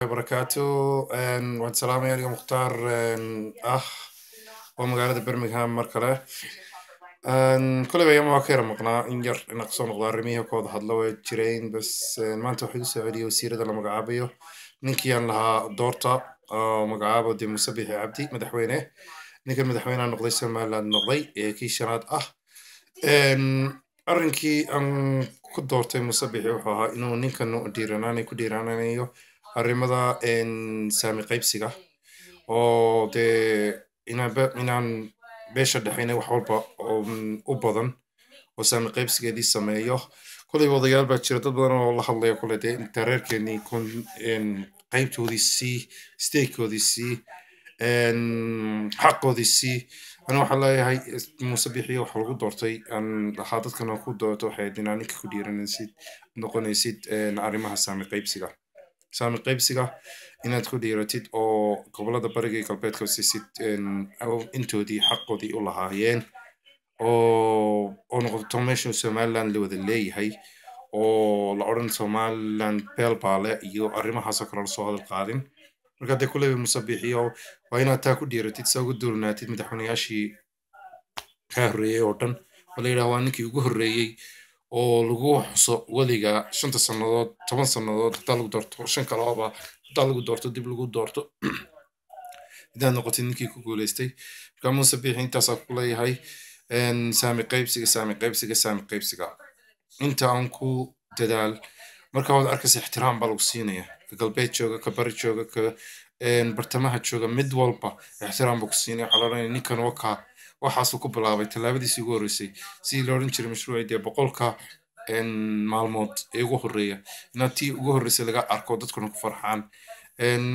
وبركاته waan salaamay aniga mukhtaar oo magaalada Birmingham mar kale kulay ayama waa ka yara maqnaa in yar inaan kasoo noqdo arrimihii kooda hadlo way jireen bas maanta waxay u soo celiyay wasiirada la magacaabayo ninkii aan lahaa doorta oo magacaabo de Muuse Biixi Cabdi madaxweyne ninkan madaxweynaha noqday Somaliland noqday kii shanaad ah arrinkii aan ku doortay Muuse Biixi wuxuu ahaa inuu ninkan ku dhiiranaanayo arrimada saami qaybsiga oo dee inaan beesha dhexayna wax walba u badan oo saami qaybsigeedii sameeyo kolay odayaal baa jira dad badan oo la hadlaya kule dee inta reerkeenii qaybtoodiisii steekoodiisii xaqoodiisii ana waxaan leeyahay Muuse Biixi waxa lagu doortay aan lahaa dadkan ku doorto waxay inaan ninka ku dhiiranaysid noqonaysid arrimaha saami qaybsiga inaad ku dhiiratid oo gobolada bariga iyo galbeedka siisid intoodii xaqoodii u lahaayeen oo noqoto meesha Somaliland la wada leeyahay oo la oran Somaliland beelbaale iyo arrimahaas oo kale la soo hadal qaadin marka de kulay Muuse Biixi waa inaad taa ku dhiiratid soo duulnaatid madaxweynayaashii ka horreeyay oo dhan wala yiraahdo waa ninkii ugu horreeyay oo lagu xuso waliga 5 sanadood 10 sanadood hadaa lagu doorto 5 kalaba hadaa lagu doorto dib lagu doorto idan noqotay ninkii ku guuleystay marka Muuse Biixi intaas ku leeyahay saami qaybsiga inta aan ku dadaal marka wada arkaysa ixtiraam baa lagu siinaya ka galbeed jooga ka bari jooga ka bartamaha jooga mid walba ixtiraam baa ku siinaya xalalay ninkan waxaas ku bilaabay talaabadiisii ugu horeysay si loo oran jiray mashruucii boqolka maalmood ee ugu horeeya intii ugu horeysay laga arko dadkuna ku farxaan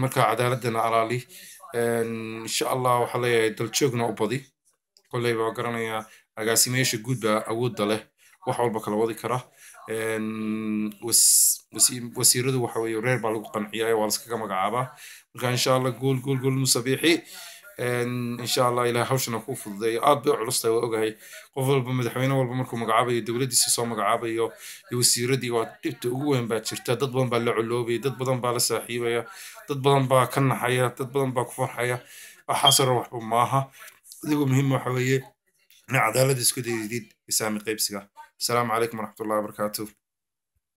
marka cadaaladana alaali insha Allah waxa leeyahay dal joogna u badi kulay baa garanaya agaasimeyaasha guud baa awoodda leh wax walba kala wadi kara wasiiradu waxa weeye reer baa lagu qanciyaa waa la iskaga magacaabaa marka insha Allah gool Muuse Biixi إن شاء الله إلى هوشنا كوف ذي أبي علصته وأجهي قفل بمدحوينا والبمركم مقعبي دولتي سيسو مقعبي يوسير دي وتبت أقوين باتشرتا ضد بدن بالعلوبي ضد بدن بالساحيبية ضد بدن باكن حياة ضد بدن باكفر حياة أحاصر روح بماها ذي مهمة حويه عدالة سكودي جديد يسامي قيبسها السلام عليكم ورحمة الله وبركاته.